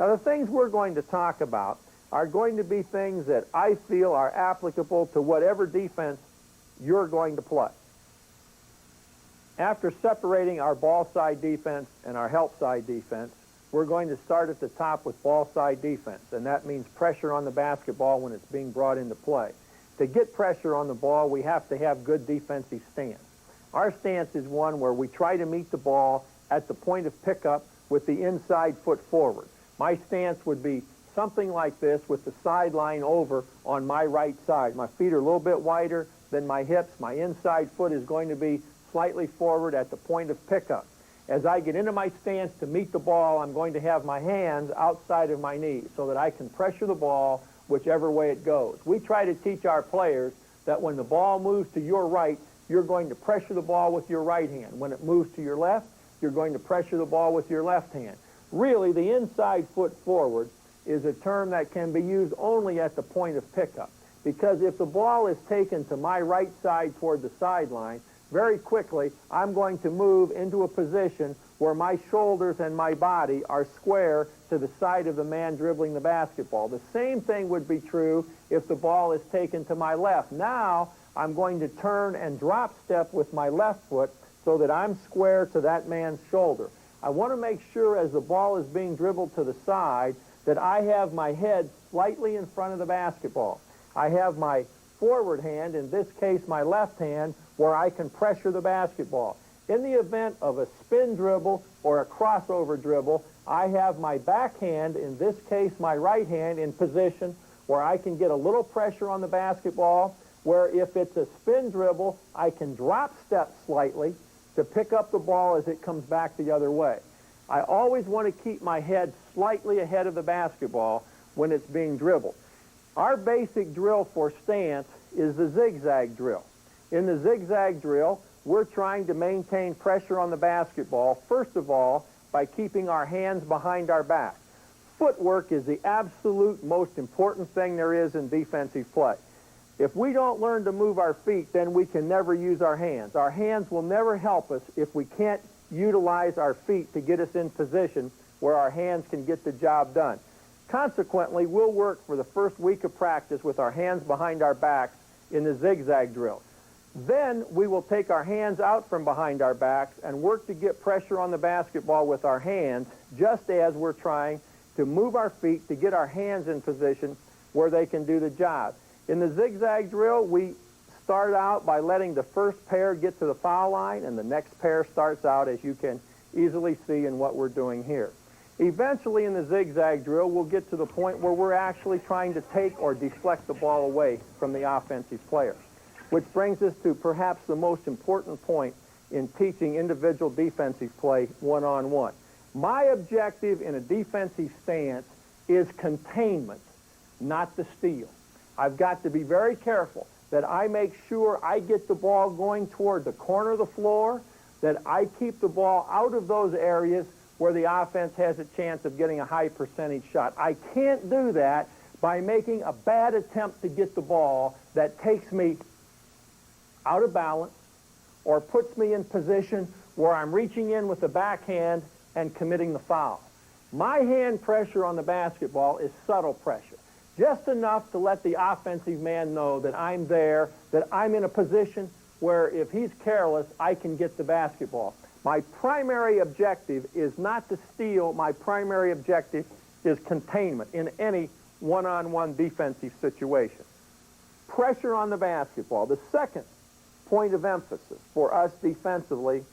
Now, the things we're going to talk about are going to be things that I feel are applicable to whatever defense you're going to play. After separating our ball side defense and our help side defense, we're going to start at the top with ball side defense, and that means pressure on the basketball when it's being brought into play. To get pressure on the ball, we have to have good defensive stance. Our stance is one where we try to meet the ball at the point of pickup with the inside foot forward. My stance would be something like this with the sideline over on my right side. My feet are a little bit wider than my hips. My inside foot is going to be slightly forward at the point of pickup. As I get into my stance to meet the ball, I'm going to have my hands outside of my knees so that I can pressure the ball whichever way it goes. We try to teach our players that when the ball moves to your right, you're going to pressure the ball with your right hand. When it moves to your left, you're going to pressure the ball with your left hand. Really, the inside foot forward is a term that can be used only at the point of pickup, because if the ball is taken to my right side toward the sideline, very quickly I'm going to move into a position where my shoulders and my body are square to the side of the man dribbling the basketball. The same thing would be true if the ball is taken to my left. Now I'm going to turn and drop step with my left foot so that I'm square to that man's shoulder. I want to make sure as the ball is being dribbled to the side that I have my head slightly in front of the basketball. I have my forward hand, in this case my left hand, where I can pressure the basketball. In the event of a spin dribble or a crossover dribble, I have my backhand, in this case my right hand, in position where I can get a little pressure on the basketball, where if it's a spin dribble, I can drop step slightly to pick up the ball as it comes back the other way. I always want to keep my head slightly ahead of the basketball when it's being dribbled. Our basic drill for stance is the zigzag drill. In the zigzag drill, we're trying to maintain pressure on the basketball, first of all, by keeping our hands behind our back. Footwork is the absolute most important thing there is in defensive play. If we don't learn to move our feet, then we can never use our hands. Our hands will never help us if we can't utilize our feet to get us in position where our hands can get the job done. Consequently, we'll work for the first week of practice with our hands behind our backs in the zigzag drill. Then we will take our hands out from behind our backs and work to get pressure on the basketball with our hands, just as we're trying to move our feet to get our hands in position where they can do the job. In the zigzag drill, we start out by letting the first pair get to the foul line, and the next pair starts out, as you can easily see in what we're doing here. Eventually, in the zigzag drill, we'll get to the point where we're actually trying to take or deflect the ball away from the offensive players, which brings us to perhaps the most important point in teaching individual defensive play one-on-one. My objective in a defensive stance is containment, not the steal. I've got to be very careful that I make sure I get the ball going toward the corner of the floor, that I keep the ball out of those areas where the offense has a chance of getting a high percentage shot. I can't do that by making a bad attempt to get the ball that takes me out of balance or puts me in position where I'm reaching in with the backhand and committing the foul. My hand pressure on the basketball is subtle pressure, just enough to let the offensive man know that I'm there, that I'm in a position where if he's careless, I can get the basketball. My primary objective is not to steal. My primary objective is containment in any one-on-one defensive situation. Pressure on the basketball. The second point of emphasis for us defensively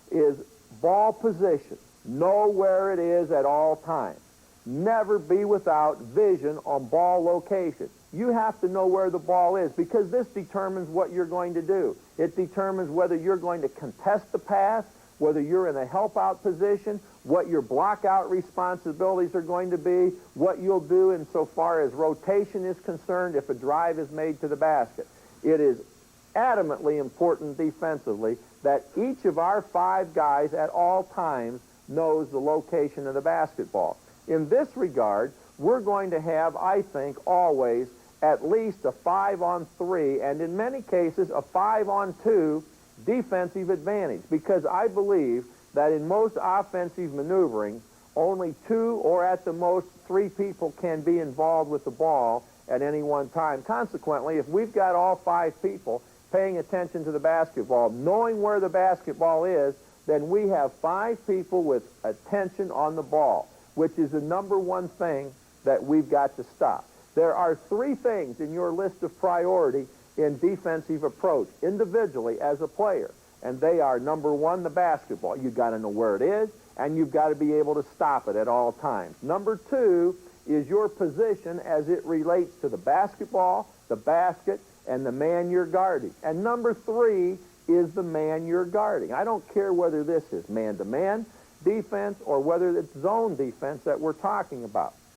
is ball position. Know where it is at all times. Never be without vision on ball location. You have to know where the ball is, because this determines what you're going to do. It determines whether you're going to contest the pass, whether you're in a help-out position, what your block-out responsibilities are going to be, what you'll do insofar as rotation is concerned if a drive is made to the basket. It is adamantly important defensively that each of our 5 guys at all times knows the location of the basketball. In this regard, we're going to have, I think, always at least a 5-on-3, and in many cases a 5-on-2 defensive advantage, because I believe that in most offensive maneuvering, Only 2 or at the most 3 people can be involved with the ball at any one time. Consequently, if we've got all 5 people paying attention to the basketball, knowing where the basketball is, then we have 5 people with attention on the ball, which is the #1 thing that we've got to stop. There are 3 things in your list of priority in defensive approach, individually as a player, and they are, #1, the basketball. You've got to know where it is, and you've got to be able to stop it at all times. #2 is your position as it relates to the basketball, the basket, and the man you're guarding. And #3 is the man you're guarding. I don't care whether this is man-to-man defense or whether it's zone defense that we're talking about.